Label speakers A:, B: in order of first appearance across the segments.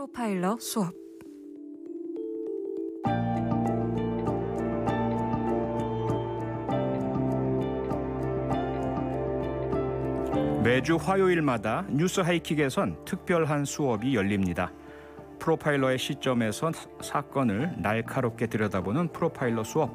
A: 프로파일러 수업.
B: 매주 화요일마다 뉴스 하이킥에선 특별한 수업이 열립니다. 프로파일러의 시점에서 사건을 날카롭게 들여다보는 프로파일러 수업.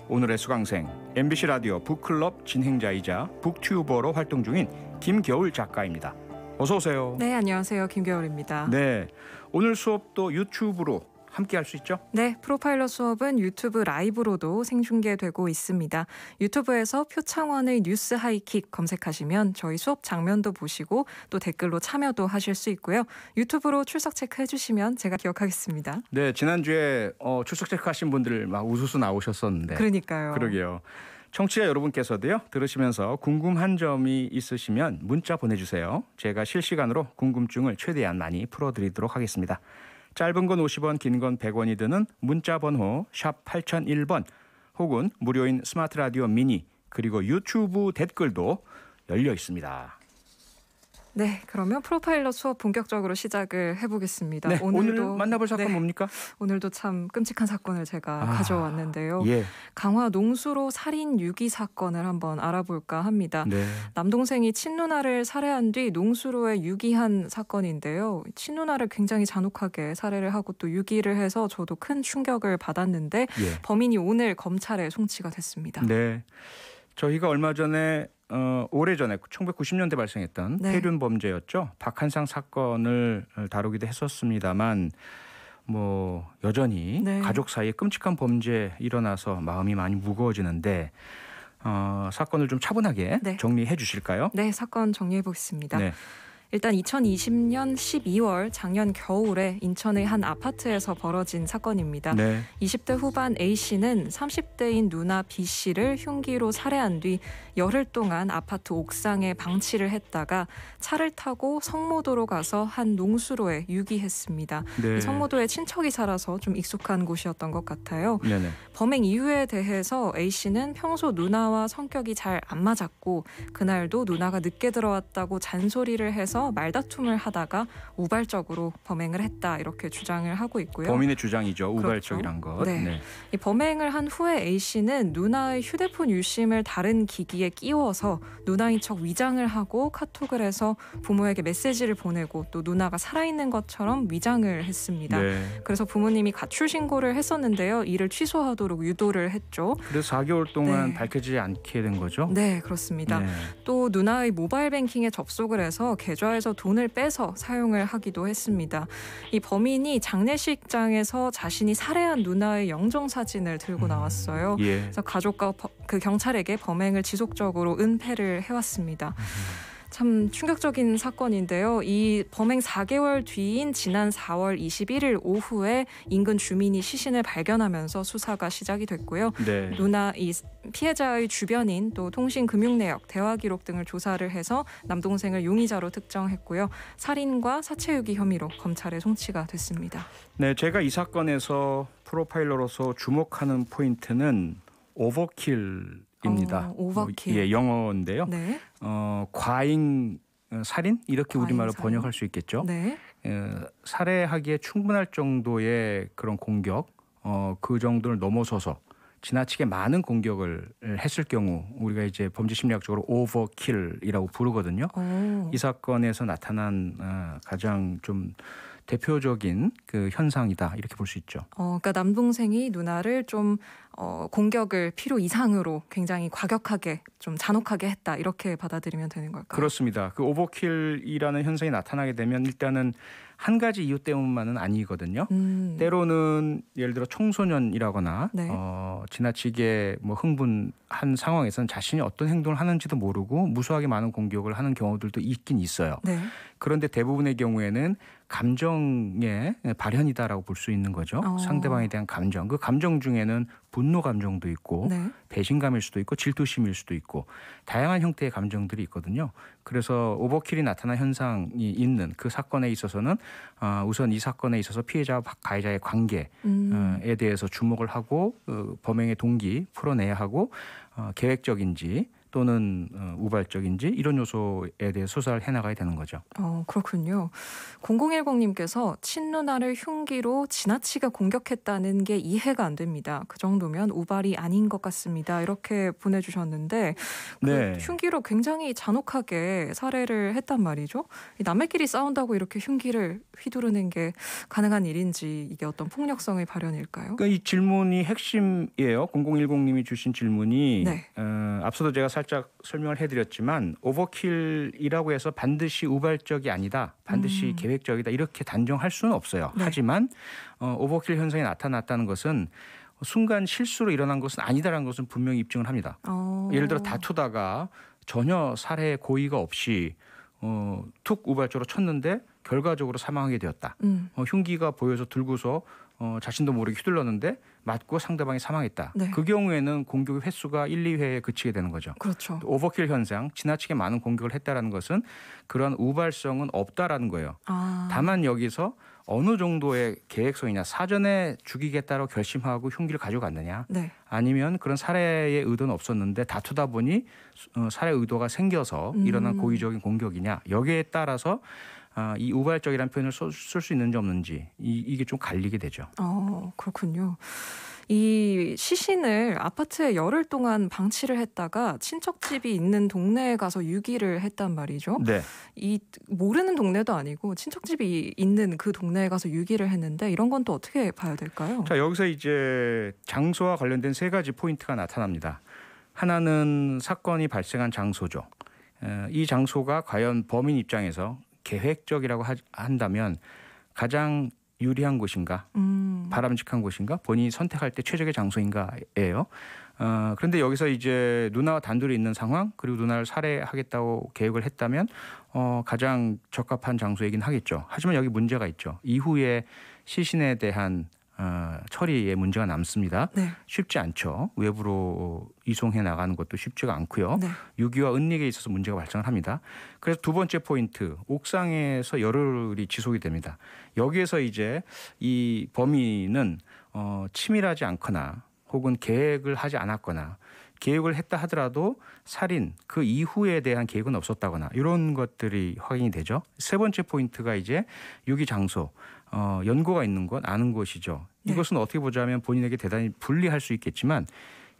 B: 오늘의 수강생, MBC 라디오 북클럽 진행자이자 북튜버로 활동 중인 김겨울 작가입니다. 어서 오세요.
A: 네, 안녕하세요. 김겨울입니다.
B: 네, 오늘 수업도 유튜브로 함께 할 수 있죠?
A: 네, 프로파일러 수업은 유튜브 라이브로도 생중계되고 있습니다. 유튜브에서 표창원의 뉴스 하이킥 검색하시면 저희 수업 장면도 보시고 또 댓글로 참여도 하실 수 있고요. 유튜브로 출석 체크해 주시면 제가 기억하겠습니다.
B: 네, 지난주에 출석 체크하신 분들 막 우수수 나오셨었는데.
A: 그러니까요.
B: 그러게요. 청취자 여러분께서도요, 들으시면서 궁금한 점이 있으시면 문자 보내주세요. 제가 실시간으로 궁금증을 최대한 많이 풀어드리도록 하겠습니다. 짧은 건 50원, 긴 건 100원이 드는 문자 번호 샵 8001번 혹은 무료인 스마트 라디오 미니 그리고 유튜브 댓글도 열려 있습니다.
A: 네, 그러면 프로파일러 수업 본격적으로 시작을 해보겠습니다.
B: 네, 오늘 만나볼 사건 뭡니까?
A: 오늘도 참 끔찍한 사건을 제가 가져왔는데요.
B: 예.
A: 강화 농수로 살인 유기 사건을 한번 알아볼까 합니다.
B: 네.
A: 남동생이 친누나를 살해한 뒤 농수로에 유기한 사건인데요. 친누나를 굉장히 잔혹하게 살해를 하고 또 유기를 해서 저도 큰 충격을 받았는데
B: 예.
A: 범인이 오늘 검찰에 송치가 됐습니다.
B: 네, 저희가 얼마 전에 오래전에 1990년대 발생했던
A: 네.
B: 폐륜 범죄였죠. 박한상 사건을 다루기도 했었습니다만 뭐 여전히
A: 네.
B: 가족 사이에 끔찍한 범죄 일어나서 마음이 많이 무거워지는데 사건을 좀 차분하게
A: 네.
B: 정리해 주실까요?
A: 네, 사건 정리해 보겠습니다.
B: 네.
A: 일단 2020년 12월 작년 겨울에 인천의 한 아파트에서 벌어진 사건입니다.
B: 네.
A: 20대 후반 A씨는 30대인 누나 B씨를 흉기로 살해한 뒤 열흘 동안 아파트 옥상에 방치를 했다가 차를 타고 성모도로 가서 한 농수로에 유기했습니다.
B: 네.
A: 이 성모도에 친척이 살아서 좀 익숙한 곳이었던 것 같아요.
B: 네네.
A: 범행 이유에 대해서 A씨는 평소 누나와 성격이 잘 안 맞았고 그날도 누나가 늦게 들어왔다고 잔소리를 해서 말다툼을 하다가 우발적으로 범행을 했다 이렇게 주장을 하고 있고요.
B: 범인의 주장이죠. 우발적이란
A: 그렇죠.
B: 것.
A: 네. 이 범행을 한 후에 A씨는 누나의 휴대폰 유심을 다른 기기에 끼워서 누나인 척 위장을 하고 카톡을 해서 부모에게 메시지를 보내고 또 누나가 살아있는 것처럼 위장을 했습니다.
B: 네.
A: 그래서 부모님이 가출 신고를 했었는데요. 이를 취소하도록 유도를 했죠.
B: 그래서 4개월 동안
A: 네.
B: 밝혀지지 않게 된 거죠?
A: 네, 그렇습니다.
B: 네.
A: 또 누나의 모바일 뱅킹에 접속을 해서 계좌에서 돈을 빼서 사용을 하기도 했습니다. 이 범인이 장례식장에서 자신이 살해한 누나의 영정 사진을 들고 나왔어요.
B: 예.
A: 그래서 가족과 그 경찰에게 범행을 지속적으로 은폐를 해왔습니다. 참 충격적인 사건인데요. 이 범행 4개월 뒤인 지난 4월 21일 오후에 인근 주민이 시신을 발견하면서 수사가 시작이 됐고요.
B: 네.
A: 누나 이 피해자의 주변인 또 통신 금융 내역, 대화 기록 등을 조사를 해서 남동생을 용의자로 특정했고요. 살인과 사체 유기 혐의로 검찰에 송치가 됐습니다.
B: 네, 제가 이 사건에서 프로파일러로서 주목하는 포인트는 오버킬입니다.
A: 오버킬.
B: 예, 영어인데요.
A: 네.
B: 과잉 살인 이렇게
A: 과잉
B: 우리말로
A: 살인.
B: 번역할 수 있겠죠.
A: 네.
B: 살해하기에 충분할 정도의 그런 공격, 그 정도를 넘어서서 지나치게 많은 공격을 했을 경우 우리가 이제 범죄 심리학적으로 오버킬이라고 부르거든요. 이 사건에서 나타난 가장 좀 대표적인 그 현상이다 이렇게 볼 수 있죠.
A: 그러니까 남동생이 누나를 좀 공격을 필요 이상으로 굉장히 과격하게 좀 잔혹하게 했다 이렇게 받아들이면 되는 걸까요?
B: 그렇습니다. 그 오버킬이라는 현상이 나타나게 되면 일단은 한 가지 이유 때문만은 아니거든요. 때로는 예를 들어 청소년이라거나
A: 네.
B: 지나치게 뭐 흥분한 상황에서는 자신이 어떤 행동을 하는지도 모르고 무수하게 많은 공격을 하는 경우들도 있긴 있어요.
A: 네.
B: 그런데 대부분의 경우에는 감정의 발현이다라고 볼 수 있는 거죠. 상대방에 대한 감정. 그 감정 중에는 분노 감정도 있고
A: 네.
B: 배신감일 수도 있고 질투심일 수도 있고 다양한 형태의 감정들이 있거든요. 그래서 오버킬이 나타난 현상이 있는 그 사건에 있어서는 우선 이 사건에 있어서 피해자와 가해자의 관계에 대해서 주목을 하고 범행의 동기 풀어내야 하고 계획적인지 또는 우발적인지 이런 요소에 대해 수사를 해나가야 되는 거죠.
A: 그렇군요. 0010님께서 친누나를 흉기로 지나치게 공격했다는 게 이해가 안 됩니다. 그 정도면 우발이 아닌 것 같습니다. 이렇게 보내주셨는데
B: 네.
A: 흉기로 굉장히 잔혹하게 살해를 했단 말이죠. 남매끼리 싸운다고 이렇게 흉기를 휘두르는 게 가능한 일인지 이게 어떤 폭력성의 발현일까요?
B: 그러니까 이 질문이 핵심이에요. 0010님이 주신 질문이
A: 네.
B: 앞서도 제가 살짝 설명을 해드렸지만 오버킬이라고 해서 반드시 우발적이 아니다. 반드시 계획적이다. 이렇게 단정할 수는 없어요.
A: 네.
B: 하지만 오버킬 현상이 나타났다는 것은 순간 실수로 일어난 것은 아니다라는 것은 분명히 입증을 합니다. 예를 들어 다투다가 전혀 살해 고의가 없이 툭 우발적으로 쳤는데 결과적으로 사망하게 되었다. 흉기가 보여서 들고서 자신도 모르게 휘둘렀는데 맞고 상대방이 사망했다.
A: 네.
B: 그 경우에는 공격의 횟수가 1, 2회에 그치게 되는 거죠.
A: 그렇죠.
B: 오버킬 현상, 지나치게 많은 공격을 했다라는 것은 그러한 우발성은 없다라는 거예요. 다만 여기서 어느 정도의 계획성이냐, 사전에 죽이겠다고 결심하고 흉기를 가져갔느냐,
A: 네.
B: 아니면 그런 살해의 의도는 없었는데 다투다 보니 살해 의도가 생겨서 일어난 고의적인 공격이냐, 여기에 따라서 이 우발적이라는 표현을 쓸 수 있는지 없는지 이게 좀 갈리게 되죠.
A: 그렇군요. 이 시신을 아파트에 열흘 동안 방치를 했다가 친척집이 있는 동네에 가서 유기를 했단 말이죠.
B: 네.
A: 이 모르는 동네도 아니고 친척집이 있는 그 동네에 가서 유기를 했는데 이런 건 또 어떻게 봐야 될까요?
B: 자, 여기서 이제 장소와 관련된 세 가지 포인트가 나타납니다. 하나는 사건이 발생한 장소죠. 이 장소가 과연 범인 입장에서 계획적이라고 한다면 가장 유리한 곳인가, 바람직한 곳인가, 본인이 선택할 때 최적의 장소인가예요. 그런데 여기서 이제 누나와 단둘이 있는 상황, 그리고 누나를 살해하겠다고 계획을 했다면 가장 적합한 장소이긴 하겠죠. 하지만 여기 문제가 있죠. 이후에 시신에 대한 처리에 문제가 남습니다.
A: 네.
B: 쉽지 않죠. 외부로 이송해 나가는 것도 쉽지가 않고요.
A: 네.
B: 유기와 은닉에 있어서 문제가 발생을 합니다. 그래서 두 번째 포인트, 옥상에서 열흘이 지속이 됩니다. 여기에서 이제 이 범인은 치밀하지 않거나 혹은 계획을 하지 않았거나 계획을 했다 하더라도 살인 그 이후에 대한 계획은 없었다거나 이런 것들이 확인이 되죠. 세 번째 포인트가 이제 유기 장소, 연고가 있는 것, 아는 것이죠.
A: 네.
B: 이것은 어떻게 보자면 본인에게 대단히 불리할 수 있겠지만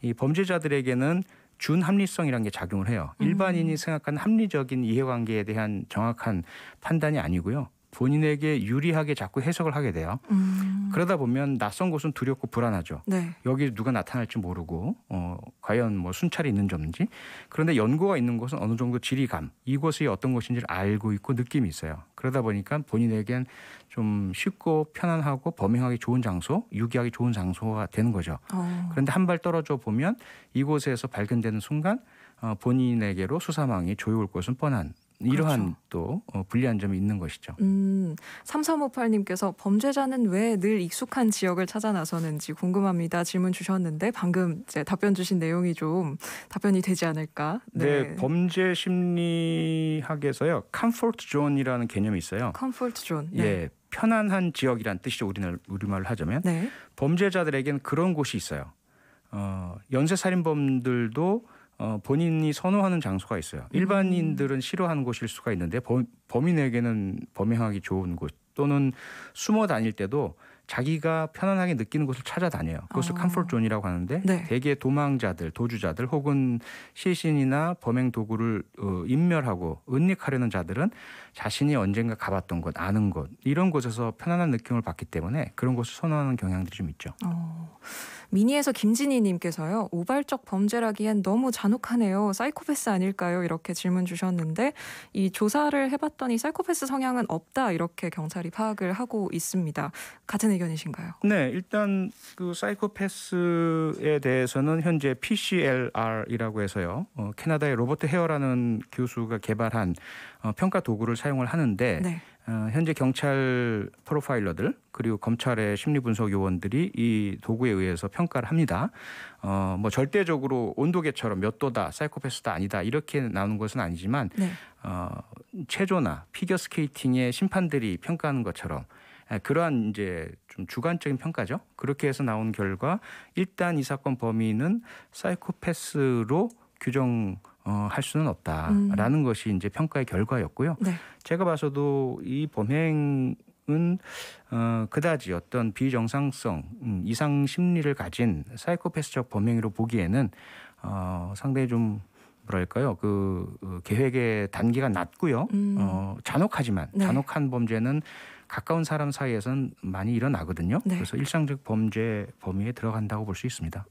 B: 이 범죄자들에게는 준합리성이라는 게 작용을 해요. 일반인이 생각하는 합리적인 이해관계에 대한 정확한 판단이 아니고요. 본인에게 유리하게 자꾸 해석을 하게 돼요. 그러다 보면 낯선 곳은 두렵고 불안하죠.
A: 네.
B: 여기 누가 나타날지 모르고 과연 뭐 순찰이 있는지 없는지. 그런데 연고가 있는 곳은 어느 정도 지리감, 이곳이 어떤 곳인지를 알고 있고 느낌이 있어요. 그러다 보니까 본인에겐 좀 쉽고 편안하고 범행하기 좋은 장소, 유기하기 좋은 장소가 되는 거죠. 그런데 한 발 떨어져 보면 이곳에서 발견되는 순간 본인에게로 수사망이 조여올 것은 뻔한 이러한
A: 그렇죠.
B: 또 불리한 점이 있는 것이죠.
A: 3358님께서 범죄자는 왜 늘 익숙한 지역을 찾아 나서는지 궁금합니다. 질문 주셨는데 방금 이제 답변 주신 내용이 좀 답변이 되지 않을까.
B: 네, 범죄 심리학에서요. 컴포트 존이라는 개념이 있어요.
A: 컴포트 존. 네.
B: 예, 편안한 지역이란 뜻이죠. 우리말로 하자면.
A: 네.
B: 범죄자들에겐 그런 곳이 있어요. 연쇄살인범들도 본인이 선호하는 장소가 있어요. 일반인들은 싫어하는 곳일 수가 있는데 범인에게는 범행하기 좋은 곳 또는 숨어 다닐 때도 자기가 편안하게 느끼는 곳을 찾아다녀요. 그것을 컴포트 존이라고 하는데
A: 네.
B: 대개 도망자들, 도주자들 혹은 시신이나 범행 도구를 인멸하고 은닉하려는 자들은 자신이 언젠가 가봤던 곳, 아는 곳 이런 곳에서 편안한 느낌을 받기 때문에 그런 곳을 선호하는 경향들이 좀 있죠.
A: 미니에서 김진희님께서요. 우발적 범죄라기엔 너무 잔혹하네요. 사이코패스 아닐까요? 이렇게 질문 주셨는데 이 조사를 해봤더니 사이코패스 성향은 없다 이렇게 경찰이 파악을 하고 있습니다. 같은 의견이신가요?
B: 네, 일단 그 사이코패스에 대해서는 현재 PCLR이라고 해서요. 캐나다의 로버트 헤어라는 교수가 개발한 평가 도구를 사용을 하는데
A: 네.
B: 현재 경찰 프로파일러들 그리고 검찰의 심리분석 요원들이 이 도구에 의해서 평가를 합니다. 뭐 절대적으로 온도계처럼 몇 도다, 사이코패스다 아니다 이렇게 나오는 것은 아니지만
A: 네.
B: 체조나 피겨 스케이팅의 심판들이 평가하는 것처럼 그러한 이제 좀 주관적인 평가죠. 그렇게 해서 나온 결과 일단 이 사건 범인은 사이코패스로 규정 할 수는 없다라는 것이 이제 평가의 결과였고요.
A: 네.
B: 제가 봐서도 이 범행은 그다지 어떤 비정상성, 이상 심리를 가진 사이코패스적 범행으로 보기에는 상당히 좀 뭐랄까요, 계획의 단계가 낮고요. 잔혹하지만
A: 네.
B: 잔혹한 범죄는 가까운 사람 사이에서는 많이 일어나거든요.
A: 네.
B: 그래서 일상적 범죄 범위에 들어간다고 볼 수 있습니다.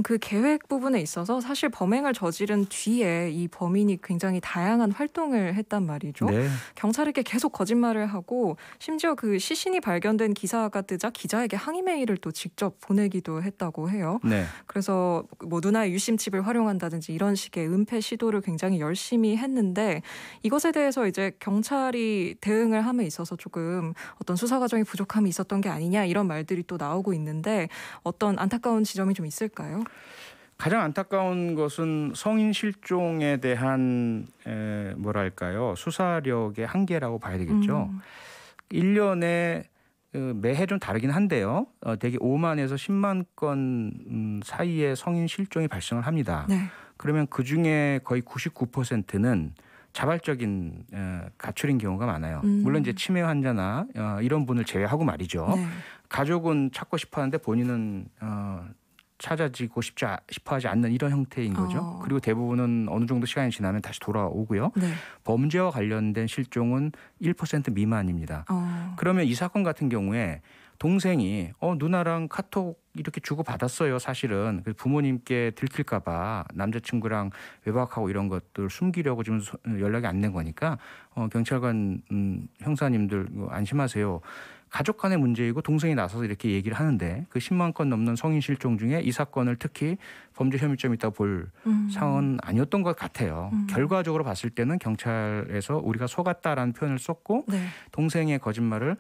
A: 그 계획 부분에 있어서 사실 범행을 저지른 뒤에 이 범인이 굉장히 다양한 활동을 했단 말이죠.
B: 네.
A: 경찰에게 계속 거짓말을 하고 심지어 그 시신이 발견된 기사가 뜨자 기자에게 항의 메일을 또 직접 보내기도 했다고 해요.
B: 네.
A: 그래서 뭐 누나의 유심칩을 활용한다든지 이런 식의 은폐 시도를 굉장히 열심히 했는데 이것에 대해서 이제 경찰이 대응을 함에 있어서 조금 어떤 수사 과정이 부족함이 있었던 게 아니냐 이런 말들이 또 나오고 있는데 어떤 안타까운 지점이 좀 있을까요?
B: 가장 안타까운 것은 성인 실종에 대한 뭐랄까요, 수사력의 한계라고 봐야 되겠죠. 1년에 매해 좀 다르긴 한데요. 대개 5만에서 10만 건 사이에 성인 실종이 발생을 합니다.
A: 네.
B: 그러면 그중에 거의 99%는 자발적인 가출인 경우가 많아요. 물론 이제 치매 환자나 이런 분을 제외하고 말이죠.
A: 네.
B: 가족은 찾고 싶어 하는데 본인은 찾아지고 싶어하지 않는 이런 형태인 거죠. 그리고 대부분은 어느 정도 시간이 지나면 다시 돌아오고요.
A: 네.
B: 범죄와 관련된 실종은 1% 미만입니다. 그러면 이 사건 같은 경우에 동생이 누나랑 카톡 이렇게 주고 받았어요. 사실은 부모님께 들킬까 봐 남자친구랑 외박하고 이런 것들 숨기려고 지금 연락이 안 된 거니까 경찰관 형사님들 안심하세요. 가족 간의 문제이고 동생이 나서서 이렇게 얘기를 하는데 그 10만 건 넘는 성인 실종 중에 이 사건을 특히 범죄 혐의점이 있다고 볼 상황은 아니었던 것 같아요. 결과적으로 봤을 때는 경찰에서 우리가 속았다라는 표현을 썼고
A: 네.
B: 동생의 거짓말을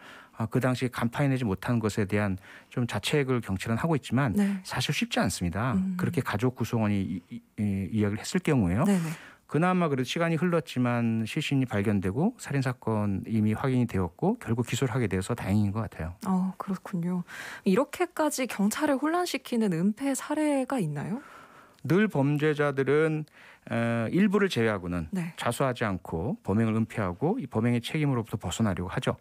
B: 그 당시 간파해내지 못한 것에 대한 좀 자책을 경찰은 하고 있지만
A: 네.
B: 사실 쉽지 않습니다. 그렇게 가족 구성원이 이야기를 했을 경우에요.
A: 네네.
B: 그나마 그래도 시간이 흘렀지만 시신이 발견되고 살인사건 이미 확인이 되었고 결국 기소를 하게 돼서 다행인 것 같아요.
A: 그렇군요. 이렇게까지 경찰을 혼란시키는 은폐 사례가 있나요?
B: 늘 범죄자들은 일부를 제외하고는
A: 네.
B: 자수하지 않고 범행을 은폐하고 이 범행의 책임으로부터 벗어나려고 하죠.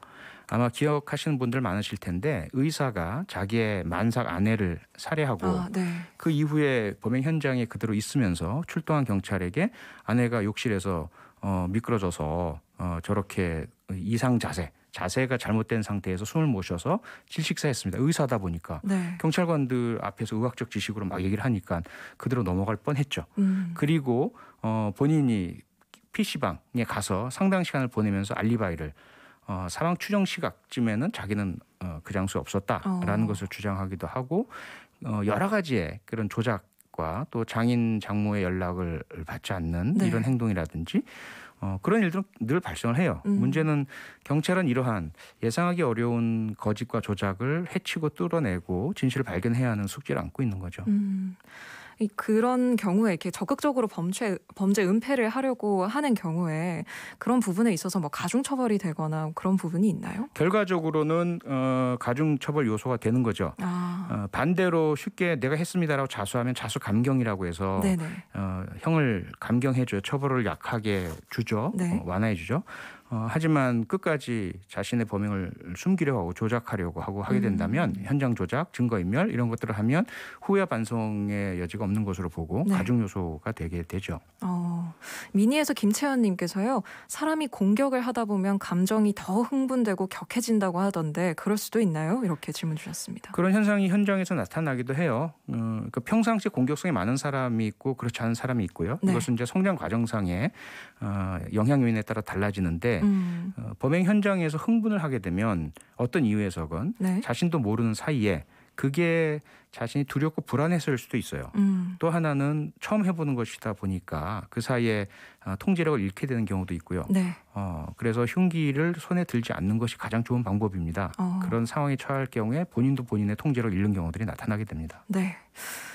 B: 아마 기억하시는 분들 많으실 텐데 의사가 자기의 만삭 아내를 살해하고
A: 네.
B: 그 이후에 범행 현장에 그대로 있으면서 출동한 경찰에게 아내가 욕실에서 미끄러져서 저렇게 이상 자세가 잘못된 상태에서 숨을 못 쉬어서 질식사했습니다. 의사다 보니까
A: 네.
B: 경찰관들 앞에서 의학적 지식으로 막 얘기를 하니까 그대로 넘어갈 뻔했죠. 그리고 본인이 PC방에 가서 상당 시간을 보내면서 알리바이를 사망 추정 시각쯤에는 자기는 그 장소에 없었다라는 것을 주장하기도 하고 여러 가지의 그런 조작과 또 장인 장모의 연락을 받지 않는
A: 네.
B: 이런 행동이라든지 그런 일들은 늘 발생을 해요. 문제는 경찰은 이러한 예상하기 어려운 거짓과 조작을 해치고 뚫어내고 진실을 발견해야 하는 숙제를 안고 있는 거죠.
A: 그런 경우에 이렇게 적극적으로 범죄 은폐를 하려고 하는 경우에 그런 부분에 있어서 뭐 가중처벌이 되거나 그런 부분이 있나요?
B: 결과적으로는 가중처벌 요소가 되는 거죠. 반대로 쉽게 내가 했습니다라고 자수하면 자수 감경이라고 해서 형을 감경해줘요. 처벌을 약하게 주죠.
A: 네.
B: 완화해주죠. 하지만 끝까지 자신의 범행을 숨기려고 하고 조작하려고 하고 하게 된다면 현장 조작, 증거인멸 이런 것들을 하면 후회 반성의 여지가 없는 것으로 보고
A: 네.
B: 가중 요소가 되게 되죠.
A: 미니에서 김채연님께서요. 사람이 공격을 하다 보면 감정이 더 흥분되고 격해진다고 하던데 그럴 수도 있나요? 이렇게 질문 주셨습니다.
B: 그런 현상이 현장에서 나타나기도 해요. 그러니까 평상시 공격성이 많은 사람이 있고 그렇지 않은 사람이 있고요.
A: 네.
B: 이것은 이제 성장 과정상의 영향 요인에 따라 달라지는데 범행 현장에서 흥분을 하게 되면 어떤 이유에서건
A: 네.
B: 자신도 모르는 사이에 그게 자신이 두렵고 불안해서일 수도 있어요. 또 하나는 처음 해보는 것이다 보니까 그 사이에 통제력을 잃게 되는 경우도 있고요.
A: 네.
B: 그래서 흉기를 손에 들지 않는 것이 가장 좋은 방법입니다. 그런 상황에 처할 경우에 본인도 본인의 통제력을 잃는 경우들이 나타나게 됩니다.
A: 네.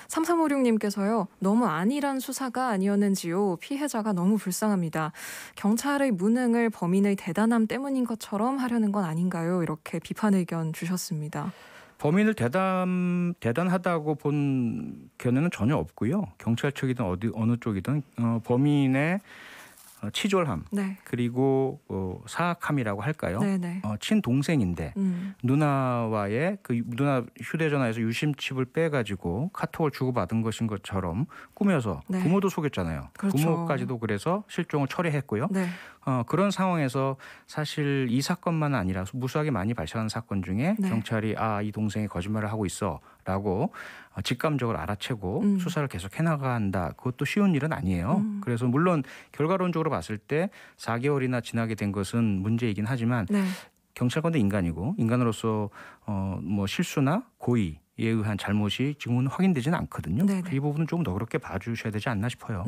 A: 3356님께서요. 너무 안일한 수사가 아니었는지요. 피해자가 너무 불쌍합니다. 경찰의 무능을 범인의 대단함 때문인 것처럼 하려는 건 아닌가요? 이렇게 비판 의견 주셨습니다.
B: 범인을 대단하다고 본 견해는 전혀 없고요. 경찰 측이든 어느 쪽이든 범인의 치졸함
A: 네.
B: 그리고 사악함이라고 할까요?
A: 네네.
B: 친동생인데 누나와의 그 누나 휴대전화에서 유심칩을 빼가지고 카톡을 주고받은 것인 것처럼 꾸며서
A: 네.
B: 부모도 속였잖아요.
A: 그렇죠.
B: 부모까지도 그래서 실종을 철회했고요.
A: 네.
B: 그런 상황에서 사실 이 사건만은 아니라 무수하게 많이 발생하는 사건 중에
A: 네.
B: 경찰이 이 동생이 거짓말을 하고 있어라고 직감적으로 알아채고 수사를 계속 해나간다. 그것도 쉬운 일은 아니에요. 그래서 물론 결과론적으로 봤을 때 4개월이나 지나게 된 것은 문제이긴 하지만
A: 네.
B: 경찰관도 인간이고 인간으로서 뭐 실수나 고의에 의한 잘못이 지금은 확인되지는 않거든요. 이 부분은 좀 너그럽게 봐주셔야 되지 않나 싶어요.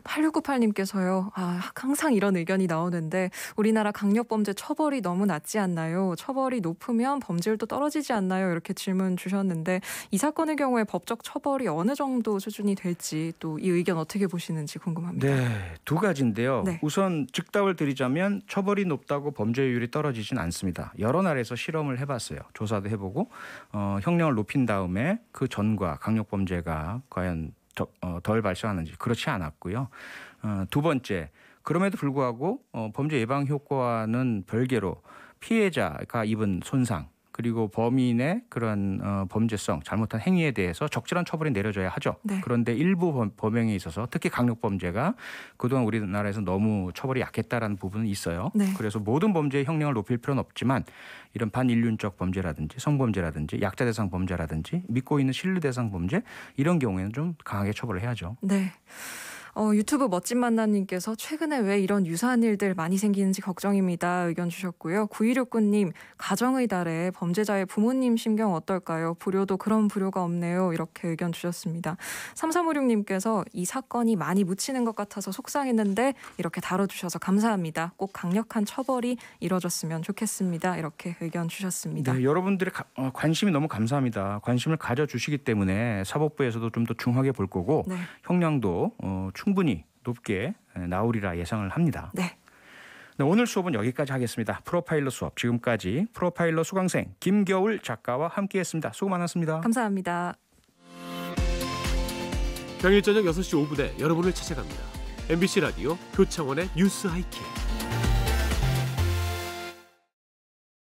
A: 8698님께서요. 항상 이런 의견이 나오는데 우리나라 강력범죄 처벌이 너무 낮지 않나요? 처벌이 높으면 범죄율도 떨어지지 않나요? 이렇게 질문 주셨는데 이 사건의 경우에 법적 처벌이 어느 정도 수준이 될지 또 이 의견 어떻게 보시는지 궁금합니다.
B: 네, 두 가지인데요.
A: 네.
B: 우선 즉답을 드리자면 처벌이 높다고 범죄율이 떨어지진 않습니다. 여러 나라에서 실험을 해봤어요. 조사도 해보고 형량을 높인 다음에 그 전과 강력범죄가 과연 덜 발생하는지 그렇지 않았고요. 두 번째, 그럼에도 불구하고 범죄 예방 효과는 별개로 피해자가 입은 손상 그리고 범인의 그런 범죄성, 잘못한 행위에 대해서 적절한 처벌이 내려져야 하죠.
A: 네.
B: 그런데 일부 범행에 있어서 특히 강력범죄가 그동안 우리나라에서 너무 처벌이 약했다라는 부분은 있어요.
A: 네.
B: 그래서 모든 범죄의 형량을 높일 필요는 없지만 이런 반인륜적 범죄라든지 성범죄라든지 약자 대상 범죄라든지 믿고 있는 신뢰 대상 범죄 이런 경우에는 좀 강하게 처벌을 해야죠.
A: 네. 유튜브 멋진 만남님께서 최근에 왜 이런 유사한 일들 많이 생기는지 걱정입니다. 의견 주셨고요. 9269님 가정의 달에 범죄자의 부모님 심경 어떨까요? 불효도 그런 불효가 없네요. 이렇게 의견 주셨습니다. 3356님께서 이 사건이 많이 묻히는 것 같아서 속상했는데 이렇게 다뤄주셔서 감사합니다. 꼭 강력한 처벌이 이뤄졌으면 좋겠습니다. 이렇게 의견 주셨습니다.
B: 네, 여러분들의 관심이 너무 감사합니다. 관심을 가져주시기 때문에 사법부에서도 좀 더 중하게 볼 거고
A: 네.
B: 형량도 충분히 높게 나오리라 예상을 합니다.
A: 네.
B: 네, 오늘 수업은 여기까지 하겠습니다. 프로파일러 수업 지금까지 프로파일러 수강생 김겨울 작가와 함께했습니다. 수고 많았습니다.
A: 감사합니다.
C: 평일 저녁 6시 5분에 여러분을 찾아갑니다. MBC 라디오 표창원의 뉴스 하이킥.